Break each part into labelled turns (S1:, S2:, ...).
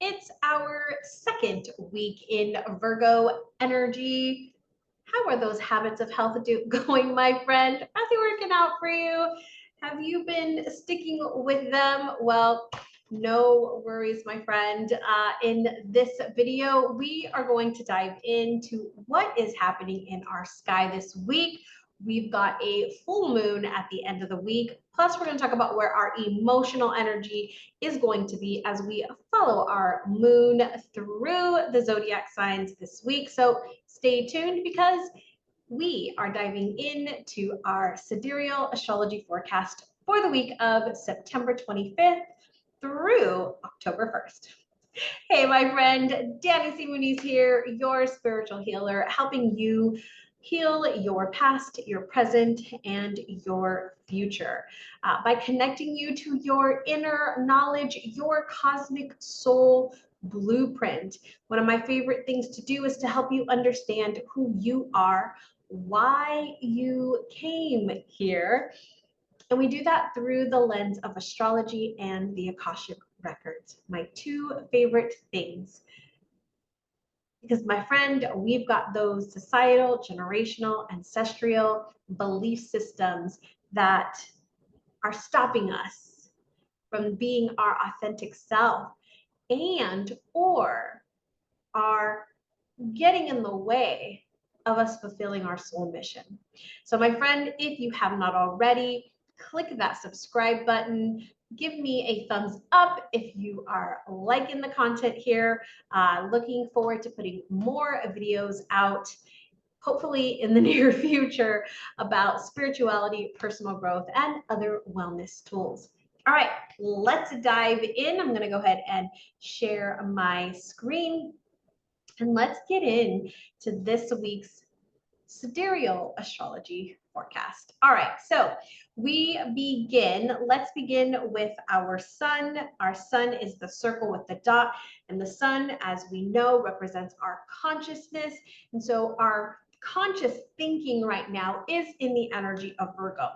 S1: It's our second week in Virgo energy. How are those habits of health going, my friend? Are they working out for you? Have you been sticking with them? Well, no worries, my friend. In this video, we are going to dive into what is happening in our sky this week. We've got a full moon at the end of the week. Plus, we're going to talk about where our emotional energy is going to be as we follow our moon through the zodiac signs this week. So stay tuned because we are diving into our Sidereal Astrology Forecast for the week of September 25th through October 1st. Hey, my friend, Danny C. Mooney's here, your spiritual healer, helping you heal your past, your present, and your future by connecting you to your inner knowledge, your cosmic soul blueprint. One of my favorite things to do is to help you understand who you are, why you came here. And we do that through the lens of astrology and the Akashic records, my two favorite things. Because my friend, we've got those societal, generational, ancestral belief systems that are stopping us from being our authentic self and or are getting in the way of us fulfilling our soul mission. So my friend, if you have not already, click that subscribe button. Give me a thumbs up if you are liking the content here. Looking forward to putting more videos out, hopefully in the near future, about spirituality, personal growth, and other wellness tools. All right, let's dive in. I'm going to go ahead and share my screen. And let's get into this week's Sidereal Astrology Forecast. All right, so let's begin with our sun. Our sun is the circle with the dot, and the sun, as we know, represents our consciousness. And so our conscious thinking right now is in the energy of Virgo.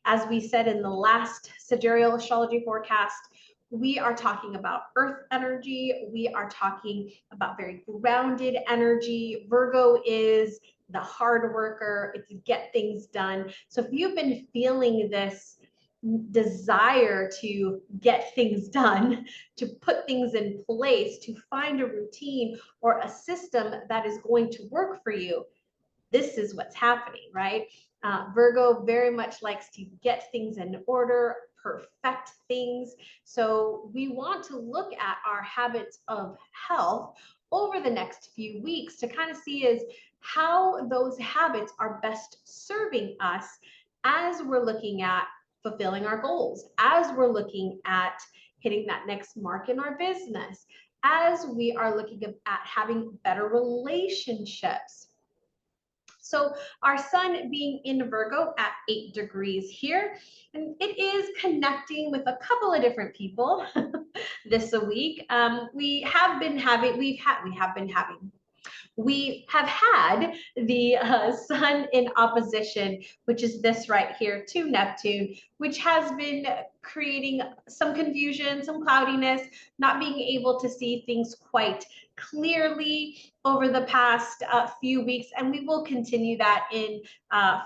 S1: As we said in the last Sidereal Astrology Forecast, we are talking about earth energy. We are talking about very grounded energy. Virgo is the hard worker. It's get things done. So if you've been feeling this desire to get things done, to put things in place, to find a routine or a system that is going to work for you, this is what's happening, right? Virgo very much likes to get things in order, perfect things. So we want to look at our habits of health over the next few weeks to kind of see is how those habits are best serving us as we're looking at fulfilling our goals, as we're looking at hitting that next mark in our business, as we are looking at having better relationships. So our sun being in Virgo at 8 degrees here, and it is connecting with a couple of different people this week. We have had the sun in opposition, which is this right here to Neptune, which has been creating some confusion, some cloudiness, not being able to see things quite clearly over the past few weeks. And we will continue that in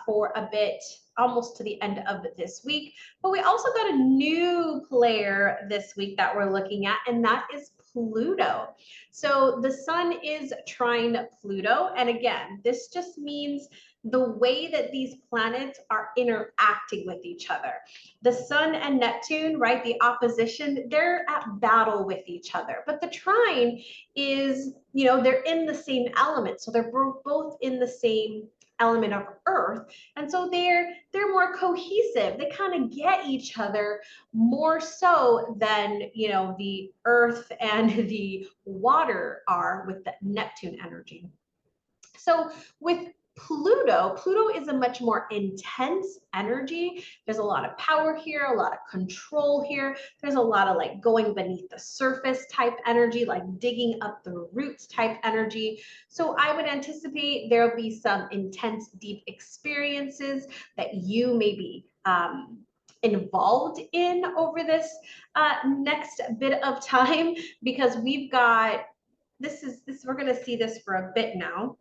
S1: for a bit, almost to the end of this week. But we also got a new player this week that we're looking at, and that is Pluto. So the sun is trine Pluto. And again, this just means the way that these planets are interacting with each other. The sun and Neptune, right, the opposition, they're at battle with each other. But the trine is, they're in the same element. So they're both in the same element of earth, and so they're more cohesive. They kind of get each other more so than the earth and the water are with the Neptune energy. So with Pluto is a much more intense energy. There's a lot of power here, a lot of control here. There's a lot of like going beneath the surface type energy, like digging up the roots type energy. So I would anticipate there'll be some intense, deep experiences that you may be involved in over this next bit of time, because we've got, we're going to see this for a bit now.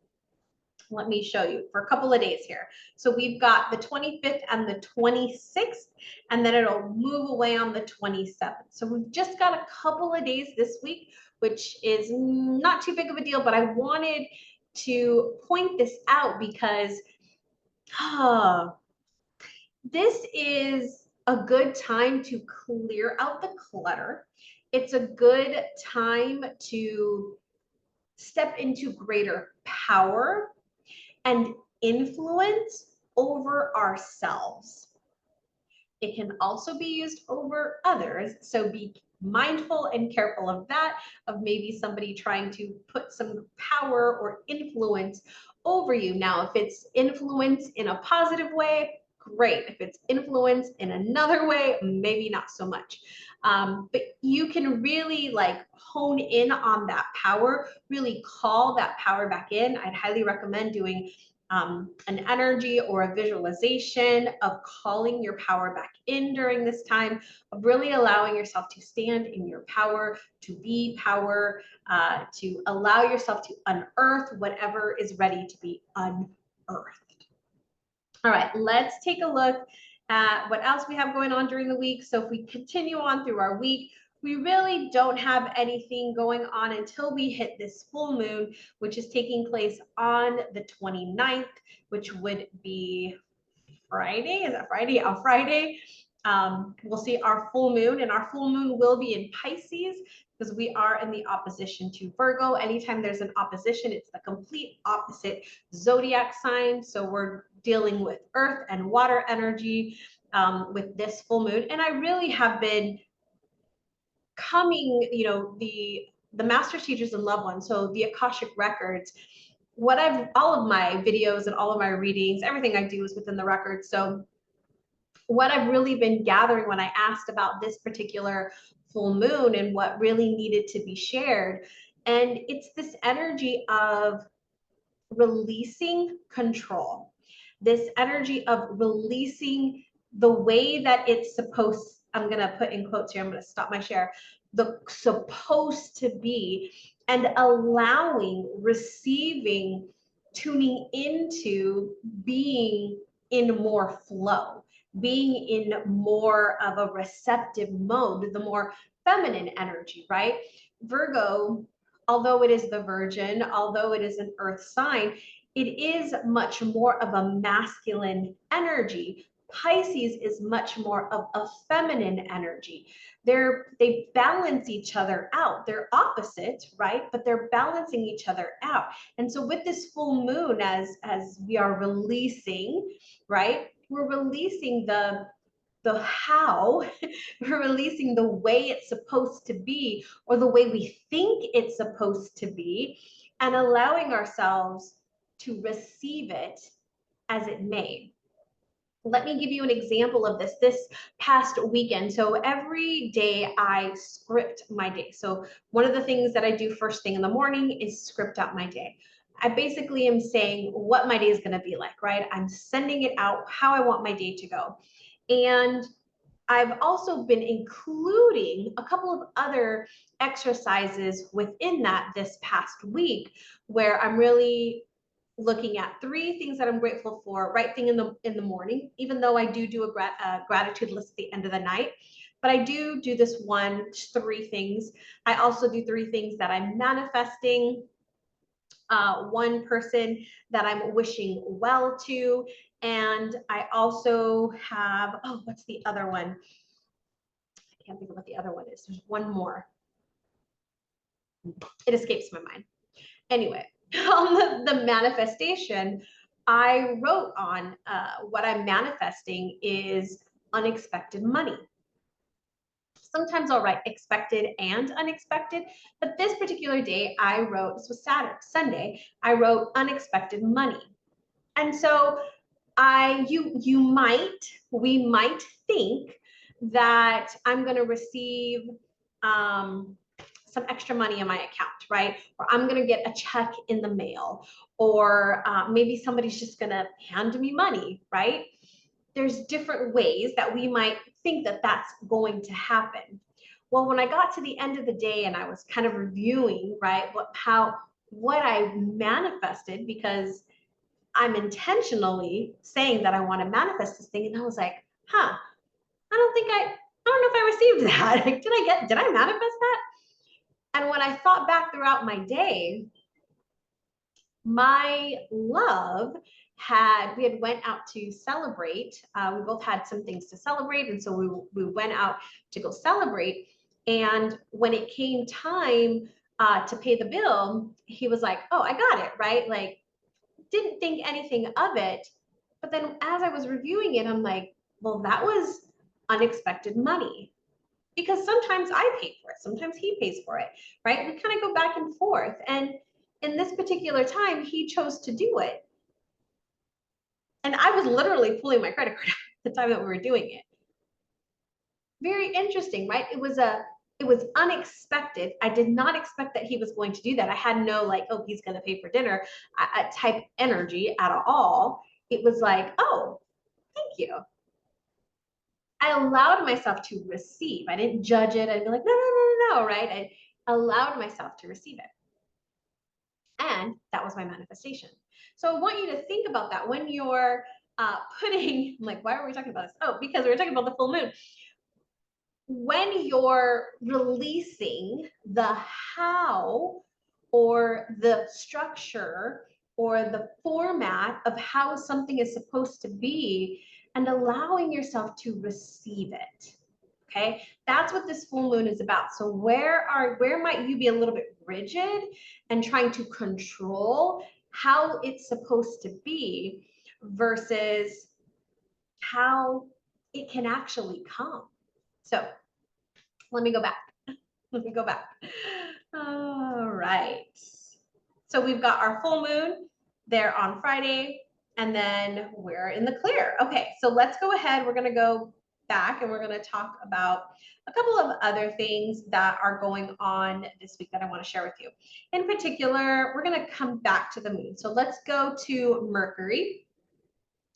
S1: Let me show you for a couple of days here. So we've got the 25th and the 26th, and then it'll move away on the 27th. So we've just got a couple of days this week, which is not too big of a deal, but I wanted to point this out because this is a good time to clear out the clutter. It's a good time to step into greater power and influence over ourselves. It can also be used over others, so be mindful and careful of that, of maybe somebody trying to put some power or influence over you. Now, if it's influence in a positive way, great. If it's influence in another way, maybe not so much. But you can really like hone in on that power, really call that power back in. I'd highly recommend doing an energy or a visualization of calling your power back in during this time, of really allowing yourself to stand in your power, to be power, to allow yourself to unearth whatever is ready to be unearthed. All right, let's take a look at what else we have going on during the week. So if we continue on through our week, we really don't have anything going on until we hit this full moon, which is taking place on the 29th, which would be Friday. Is that Friday? On Friday. We'll see our full moon, and our full moon will be in Pisces because we are in the opposition to Virgo. Anytime there's an opposition, it's the complete opposite zodiac sign. So we're dealing with earth and water energy with this full moon. And I really have been coming, the master teachers and loved ones, so the Akashic records, all of my videos and all of my readings, everything I do is within the records. So what I've really been gathering when I asked about this particular full moon and what really needed to be shared, and it's this energy of releasing control, this energy of releasing the way that it's supposed, I'm going to put in quotes here, I'm going to stop my share, the supposed to be, and allowing, receiving, tuning into being in more flow, being in more of a receptive mode, the more feminine energy, right? Virgo, although it is the Virgin, although it is an earth sign, it is much more of a masculine energy. Pisces is much more of a feminine energy. They balance each other out. They're opposite, right? But they're balancing each other out. And so with this full moon, as we are releasing, right? We're releasing the how, we're releasing the way it's supposed to be, or the way we think it's supposed to be, and allowing ourselves to receive it as it may. Let me give you an example of this past weekend. So every day I script my day. So one of the things that I do first thing in the morning is script out my day. I basically am saying what my day is going to be like, right? I'm sending it out how I want my day to go. And I've also been including a couple of other exercises within that this past week, where I'm really looking at 3 things that I'm grateful for right thing in the morning, even though I do a gratitude list at the end of the night. But I do this 3 things. I also do 3 things that I'm manifesting, 1 person that I'm wishing well to, and I also have, what's the other one? I can't think of what the other one is. There's 1 more. It escapes my mind. Anyway, on the manifestation, I wrote on what I'm manifesting is unexpected money. Sometimes I'll write expected and unexpected, but this particular day I wrote, this was Sunday, I wrote unexpected money. And so we might think that I'm going to receive some extra money in my account, right? Or I'm going to get a check in the mail, or maybe somebody's just going to hand me money, right? There's different ways that we might think that that's going to happen. Well, when I got to the end of the day and I was kind of reviewing, right, what I manifested, because I'm intentionally saying that I want to manifest this thing, and I was like, I don't know if I received that. Like, did I manifest that? And when I thought back throughout my day, my love we had went out to celebrate. We both had some things to celebrate, and so we went out to go celebrate. And when it came time to pay the bill, he was like, "Oh, I got it," right? Like, didn't think anything of it. But then as I was reviewing it, I'm like, well, that was unexpected money, because sometimes I pay for it, sometimes he pays for it, right? We kind of go back and forth. And in this particular time, he chose to do it. And I was literally pulling my credit card at the time that we were doing it. Very interesting, right? It was unexpected. I did not expect that he was going to do that. I had no like, oh, he's going to pay for dinner type energy at all. It was like, oh, thank you. I allowed myself to receive. I didn't judge it. I'd be like, no, right? I allowed myself to receive it. And that was my manifestation. So I want you to think about that when you're I'm like, why are we talking about this? Oh, because we were talking about the full moon. When you're releasing the how or the structure or the format of how something is supposed to be, and allowing yourself to receive it. Okay, that's what this full moon is about. So where might you be a little bit rigid and trying to control how it's supposed to be versus how it can actually come? So let me go back. All right. So we've got our full moon there on Friday, and then we're in the clear. Okay, so let's go ahead. We're going to go back and we're going to talk about a couple of other things that are going on this week that I want to share with you. In particular, we're going to come back to the moon. So let's go to Mercury.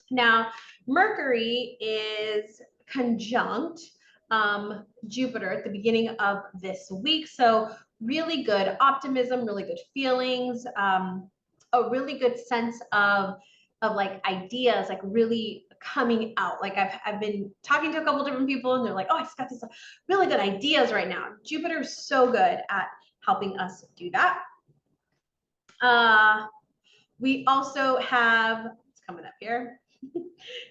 S1: Now, Mercury is conjunct Jupiter at the beginning of this week. So really good optimism, really good feelings, a really good sense of like ideas, like really coming out. Like I've been talking to a couple different people and they're like, oh, I just got these really good ideas right now. Jupiter is so good at helping us do that. We also have, it's coming up here,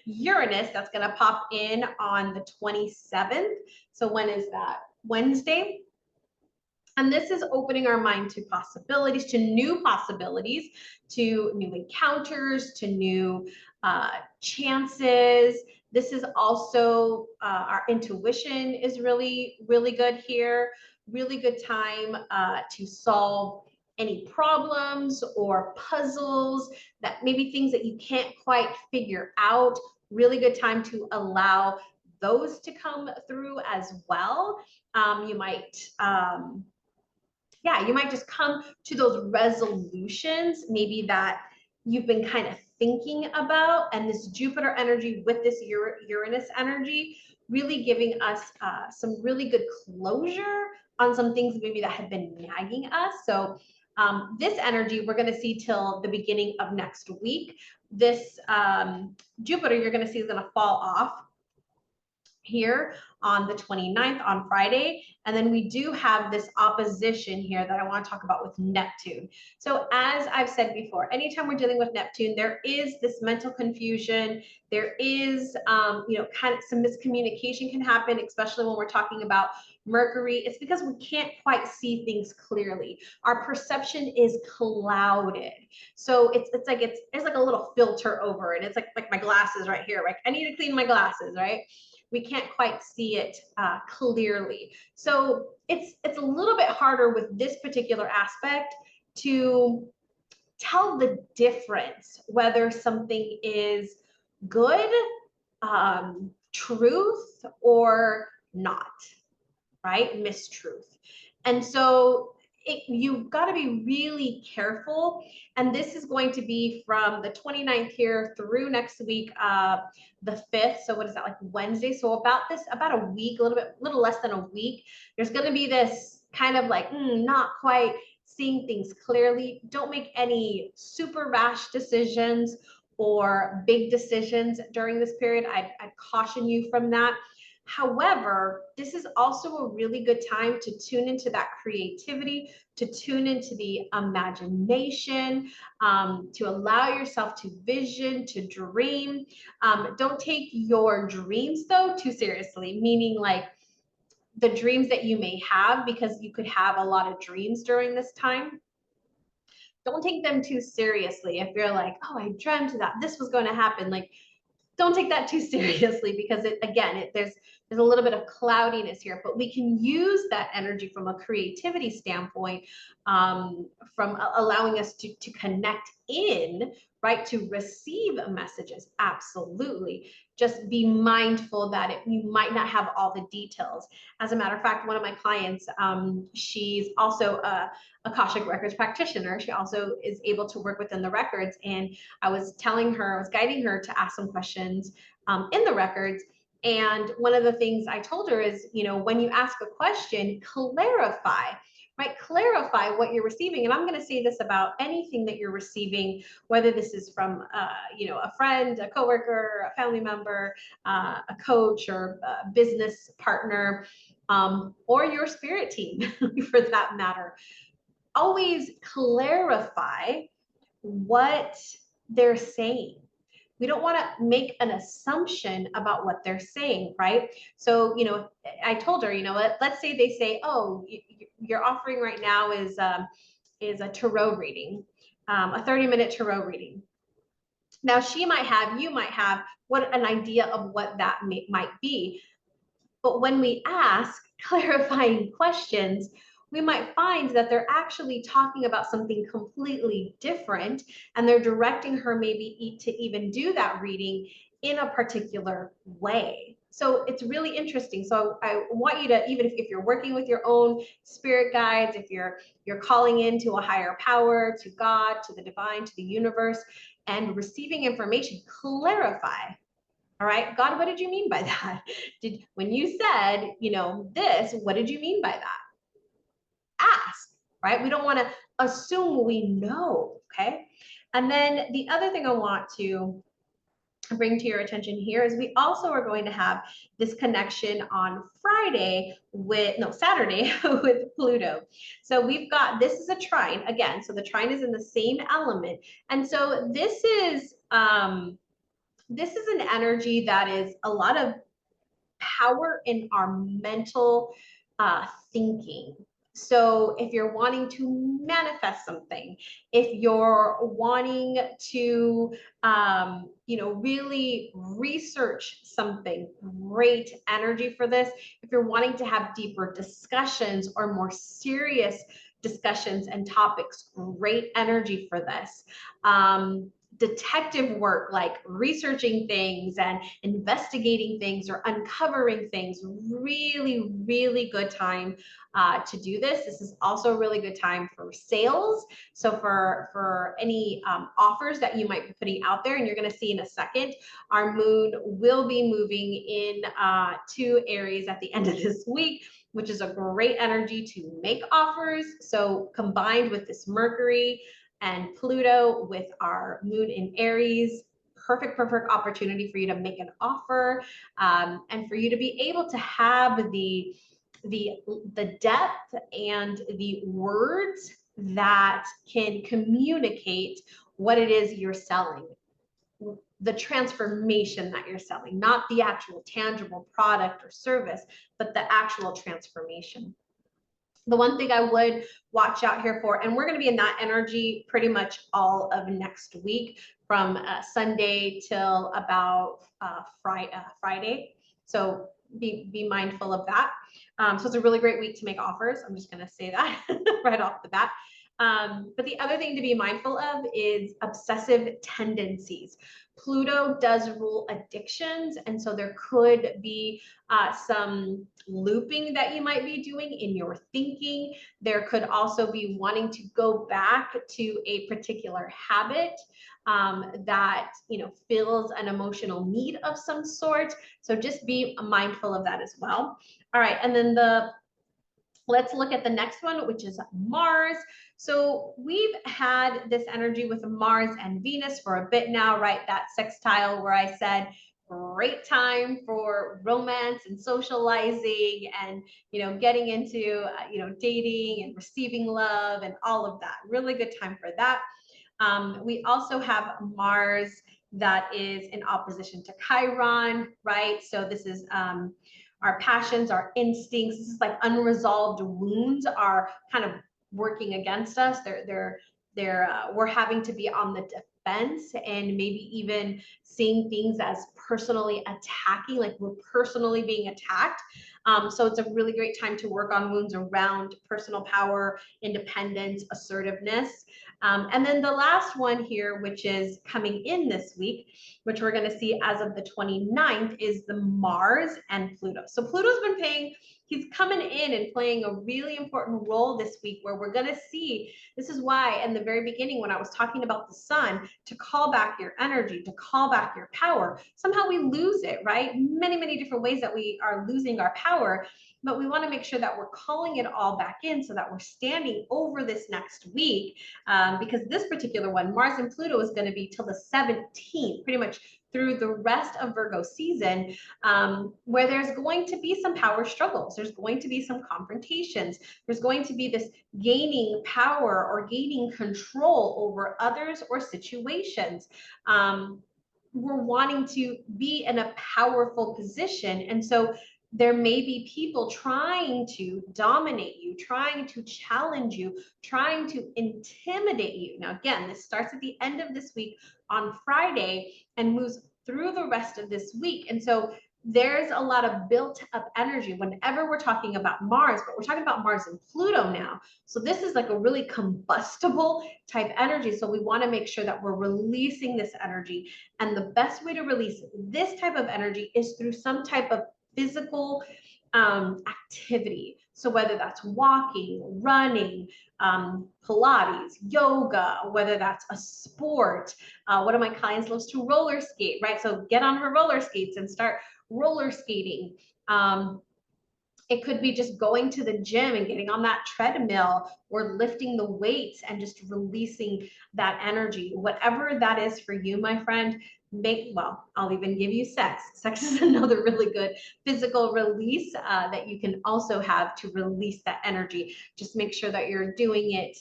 S1: Uranus, that's going to pop in on the 27th. So when is that? Wednesday. And this is opening our mind to possibilities, to new possibilities, to new encounters, to new chances. This is also our intuition is really, really good here. Really good time to solve any problems or puzzles, that maybe things that you can't quite figure out. Really good time to allow those to come through as well. You might just come to those resolutions maybe that you've been kind of thinking about, and this Jupiter energy with this Uranus energy really giving us some really good closure on some things maybe that have been nagging us. So this energy we're going to see till the beginning of next week. This Jupiter you're going to see is going to fall off here on the 29th on Friday. And then we do have this opposition here that I want to talk about with Neptune. So as I've said before, anytime we're dealing with Neptune, there is this mental confusion. There is, kind of some miscommunication can happen, especially when we're talking about Mercury. It's because we can't quite see things clearly. Our perception is clouded. So it's like a little filter over it. It's like my glasses right here. Like I need to clean my glasses, right? We can't quite see it clearly. So it's a little bit harder with this particular aspect to tell the difference whether something is good, truth, or not, right? Mistruth. And so you've got to be really careful. And this is going to be from the 29th here through next week, the 5th. So what is that, like Wednesday? So about a week, little less than a week. There's going to be this kind of like, not quite seeing things clearly. Don't make any super rash decisions or big decisions during this period. I'd caution you from that. However, this is also a really good time to tune into that creativity, to tune into the imagination, to allow yourself to vision, to dream. Don't take your dreams, though, too seriously, meaning like the dreams that you may have, because you could have a lot of dreams during this time. Don't take them too seriously. If you're like, oh, I dreamt that this was going to happen, like, don't take that too seriously, because there's a little bit of cloudiness here, but we can use that energy from a creativity standpoint, from allowing us to connect in, right, to receive messages. Absolutely. Just be mindful that you might not have all the details. As a matter of fact, one of my clients, she's also a Akashic Records practitioner. She also is able to work within the records. And I was guiding her to ask some questions in the records. And one of the things I told her is, when you ask a question, clarify, right? Clarify what you're receiving. And I'm going to say this about anything that you're receiving, whether this is from, a friend, a coworker, a family member, a coach, or a business partner, or your spirit team, for that matter. Always clarify what they're saying. We don't want to make an assumption about what they're saying, right? So, I told her, let's say they say, oh, your offering right now is a tarot reading, a 30-minute tarot reading. Now, you might have an idea of what that might be. But when we ask clarifying questions, we might find that they're actually talking about something completely different, and they're directing her maybe to even do that reading in a particular way. So it's really interesting. So I want you to, even if you're working with your own spirit guides, if you're calling into a higher power, to God, to the divine, to the universe, and receiving information, clarify. All right, God, what did you mean by that? When you said, this, what did you mean by that? Ask, right? We don't want to assume we know, okay? And then the other thing I want to bring to your attention here is we also are going to have this connection on Saturday with Pluto. So this is a trine again. So the trine is in the same element. And so this is an energy that is a lot of power in our mental thinking. So if you're wanting to manifest something, if you're wanting to, really research something, great energy for this. If you're wanting to have deeper discussions or more serious discussions and topics, great energy for this. Detective work, like researching things and investigating things or uncovering things, really, really good time to do this. This is also a really good time for sales. So for any offers that you might be putting out there, and you're going to see in a second, our moon will be moving in to Aries at the end of this week, which is a great energy to make offers. So combined with this Mercury and Pluto with our moon in Aries, perfect opportunity for you to make an offer, and for you to be able to have the depth and the words that can communicate what it is you're selling, the transformation that you're selling, not the actual tangible product or service, but the actual transformation. The one thing I would watch out here for, and we're going to be in that energy pretty much all of next week, from Sunday till about Friday. So be mindful of that. So it's a really great week to make offers. I'm just going to say that right off the bat. But the other thing to be mindful of is obsessive tendencies. Pluto does rule addictions, and so there could be some looping that you might be doing in your thinking. There could also be wanting to go back to a particular habit that fills an emotional need of some sort. So just be mindful of that as well. All right, and then let's look at the next one, which is Mars. So we've had this energy with Mars and Venus for a bit now, right? That sextile where I said, great time for romance and socializing and, getting into, dating and receiving love and all of that. Really good time for that. We also have Mars that is in opposition to Chiron, right? So this is our passions, our instincts. This is like unresolved wounds are kind of working against us. We're having to be on the defense and maybe even seeing things as personally attacking, like we're personally being attacked. So it's a really great time to work on wounds around personal power, independence, assertiveness. And then the last one here, which is coming in this week, which we're going to see as of the 29th, is the Mars and Pluto. So Pluto's been he's coming in and playing a really important role this week, where we're going to see, this is why in the very beginning when I was talking about the sun, to call back your energy, to call back your power, somehow we lose it, right? Many, many different ways that we are losing our power. But we want to make sure that we're calling it all back in so that we're standing over this next week, because this particular one, Mars and Pluto, is going to be till the 17th, pretty much through the rest of Virgo season, where there's going to be some power struggles. There's going to be some confrontations. There's going to be this gaining power or gaining control over others or situations. We're wanting to be in a powerful position. And so there may be people trying to dominate you, trying to challenge you, trying to intimidate you. Now, again, this starts at the end of this week on Friday and moves through the rest of this week. And so there's a lot of built up energy whenever we're talking about Mars, but we're talking about Mars and Pluto now. So this is like a really combustible type energy. So we want to make sure that we're releasing this energy. And the best way to release this type of energy is through some type of physical activity. So whether that's walking, running, Pilates, yoga, whether that's a sport. One of my clients loves to roller skate, right? So get on her roller skates and start roller skating. It could be just going to the gym and getting on that treadmill or lifting the weights and just releasing that energy. Whatever that is for you, my friend, I'll even give you sex. Sex is another really good physical release that you can also have to release that energy. Just make sure that you're doing it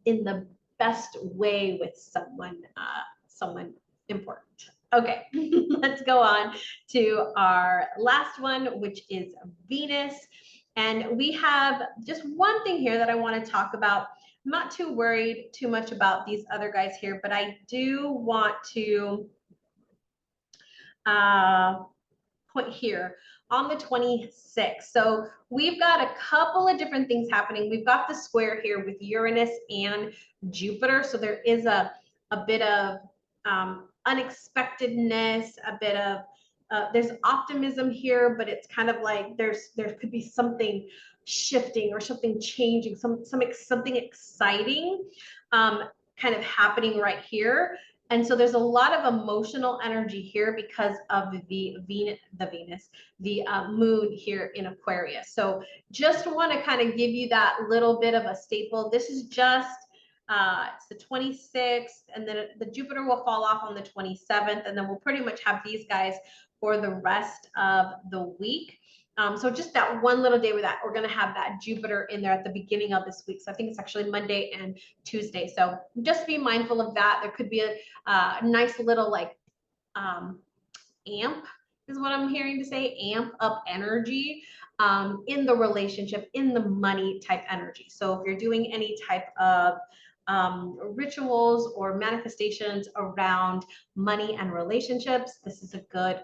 S1: in the best way with someone important. Okay, let's go on to our last one, which is Venus. And we have just one thing here that I want to talk about. I'm not too worried too much about these other guys here, but I do want to point here on the 26th. So we've got a couple of different things happening. We've got the square here with Uranus and Jupiter. So there is a bit of unexpectedness, a bit of there's optimism here, but it's kind of like there could be something shifting or something changing, something exciting kind of happening right here. And so there's a lot of emotional energy here because of the moon here in Aquarius. So just want to kind of give you that little bit of a staple. This is just it's the 26th, and then the Jupiter will fall off on the 27th, and then we'll pretty much have these guys for the rest of the week. So just that one little day with that, we're going to have that Jupiter in there at the beginning of this week. So I think it's actually Monday and Tuesday. So just be mindful of that. There could be a nice little amp is what I'm hearing to say, amp up energy in the relationship, in the money type energy. So if you're doing any type of rituals or manifestations around money and relationships, this is a good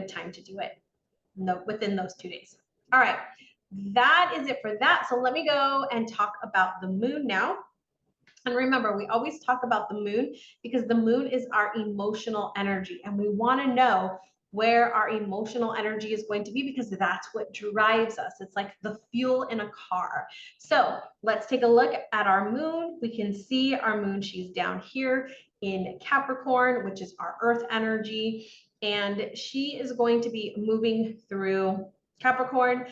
S1: time to do it within those 2 days. All right, that is it for that. So let me go and talk about the moon now. And remember, we always talk about the moon because the moon is our emotional energy, and we want to know where our emotional energy is going to be because that's what drives us. It's like the fuel in a car. So let's take a look at our moon. We can see our moon. She's down here in Capricorn, which is our earth energy. And she is going to be moving through Capricorn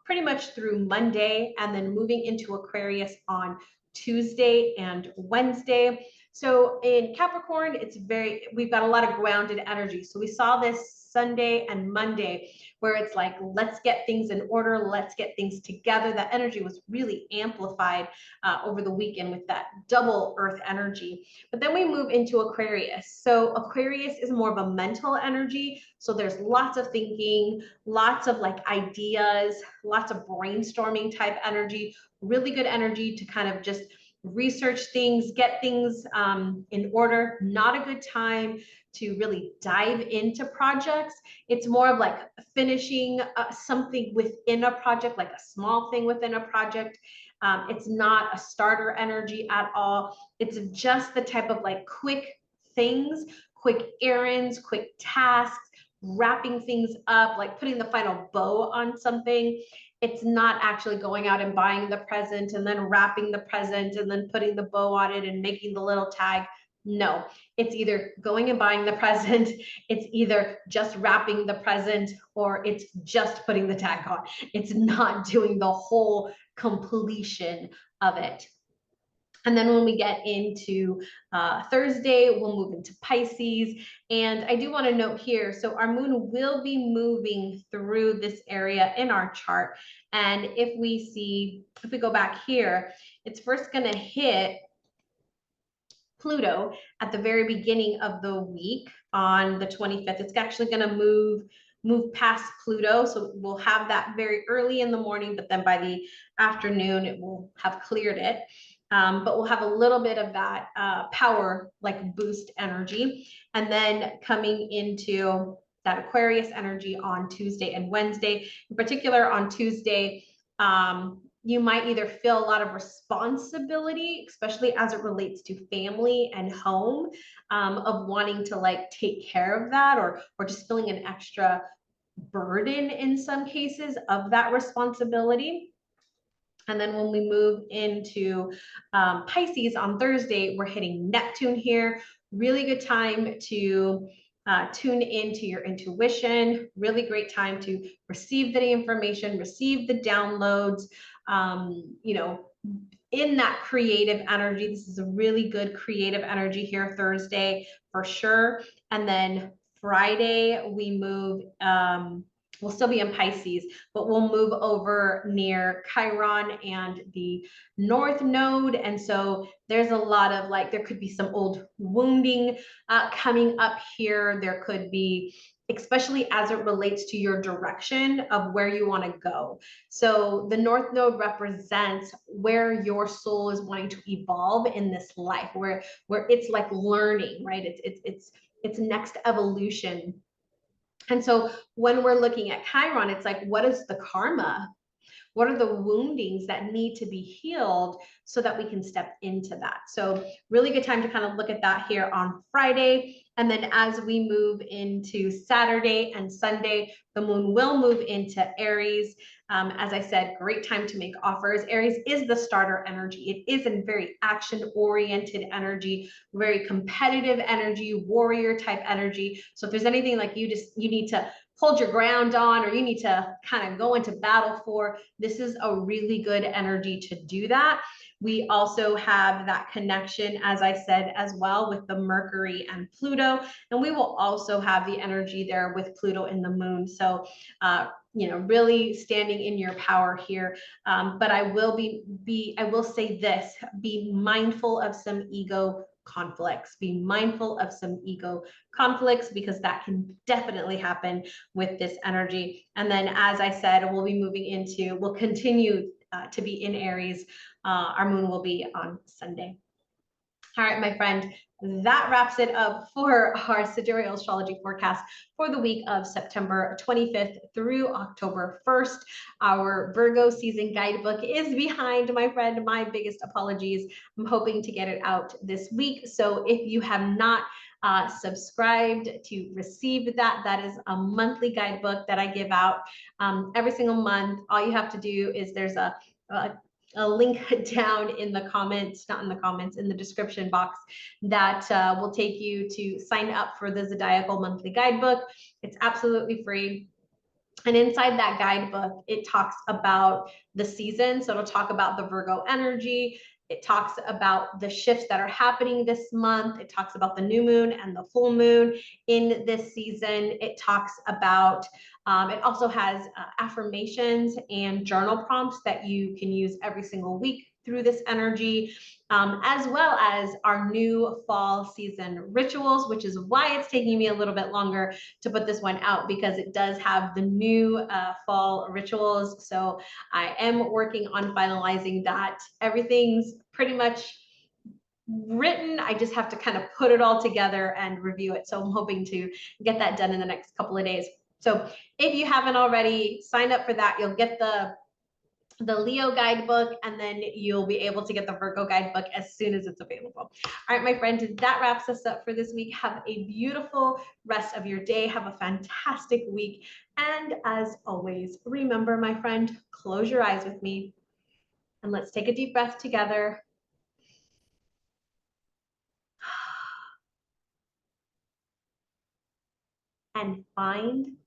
S1: pretty much through Monday and then moving into Aquarius on Tuesday and Wednesday. So in Capricorn, we've got a lot of grounded energy. So we saw this Sunday and Monday where it's like, let's get things in order, let's get things together. That energy was really amplified over the weekend with that double earth energy. But then we move into Aquarius. So Aquarius is more of a mental energy. So there's lots of thinking, lots of like ideas, lots of brainstorming type energy, really good energy to kind of just research things, get things in order. Not a good time to really dive into projects. It's more of like finishing something within a project, like a small thing within a project. It's not a starter energy at all. It's just the type of like quick things, quick errands, quick tasks, wrapping things up, like putting the final bow on something. It's not actually going out and buying the present and then wrapping the present and then putting the bow on it and making the little tag. No, it's either going and buying the present, it's either just wrapping the present, or it's just putting the tag on. It's not doing the whole completion of it. And then when we get into Thursday, we'll move into Pisces. And I do want to note here, so our moon will be moving through this area in our chart. And if we go back here, it's first going to hit Pluto at the very beginning of the week on the 25th. It's actually going to move past Pluto. So we'll have that very early in the morning, but then by the afternoon, it will have cleared it. But we'll have a little bit of that power, like boost energy. And then coming into that Aquarius energy on Tuesday and Wednesday. In particular, on Tuesday, you might either feel a lot of responsibility, especially as it relates to family and home, of wanting to like take care of that, or just feeling an extra burden in some cases of that responsibility. And then when we move into Pisces on Thursday, we're hitting Neptune here. Really good time to tune into your intuition. Really great time to receive the information, receive the downloads, you know, in that creative energy. This is a really good creative energy here, Thursday for sure. And then Friday, we move, we'll still be in Pisces, but we'll move over near Chiron and the North Node. And so there's a lot of like, there could be some old wounding coming up here. There could be, especially as it relates to your direction of where you want to go. So the North Node represents where your soul is wanting to evolve in this life, where it's like learning, right? It's next evolution. And so when we're looking at Chiron, it's like, what is the karma? What are the woundings that need to be healed so that we can step into that? So really good time to kind of look at that here on Friday. And then as we move into Saturday and Sunday, the moon will move into Aries. As I said, great time to make offers. Aries is the starter energy. It is a very action-oriented energy, very competitive energy, warrior type energy. So if there's anything like you need to hold your ground on, or you need to kind of go into battle for, this is a really good energy to do that. We also have that connection, as I said, as well with the Mercury and Pluto, and we will also have the energy there with Pluto in the moon. So, you know, really standing in your power here. But I will I will say this, be mindful of some ego conflicts, be mindful of some ego conflicts, because that can definitely happen with this energy. And then, as I said, we'll continue to be in Aries. Our moon will be on Sunday. All right, my friend, that wraps it up for our Sidereal Astrology Forecast for the week of September 25th through October 1st. Our Virgo season guidebook is behind, my friend. My biggest apologies. I'm hoping to get it out this week. So if you have not subscribed to receive that, that is a monthly guidebook that I give out every single month. All you have to do is there's a link down in the comments, not in the comments, in the description box that will take you to sign up for the Zodiacal Monthly Guidebook. It's absolutely free. And inside that guidebook, it talks about the season. So it'll talk about the Virgo energy. It talks about the shifts that are happening this month. It talks about the new moon and the full moon in this season. It talks about, it also has affirmations and journal prompts that you can use every single week through this energy, as well as our new fall season rituals, which is why it's taking me a little bit longer to put this one out, because it does have the new fall rituals. So I am working on finalizing that. Everything's pretty much written. I just have to kind of put it all together and review it. So I'm hoping to get that done in the next couple of days. So if you haven't already, sign up for that. You'll get the Leo guidebook, and then you'll be able to get the Virgo guidebook as soon as it's available. All right, my friend, that wraps us up for this week. Have a beautiful rest of your day. Have a fantastic week. And as always, remember, my friend, close your eyes with me and let's take a deep breath together. And find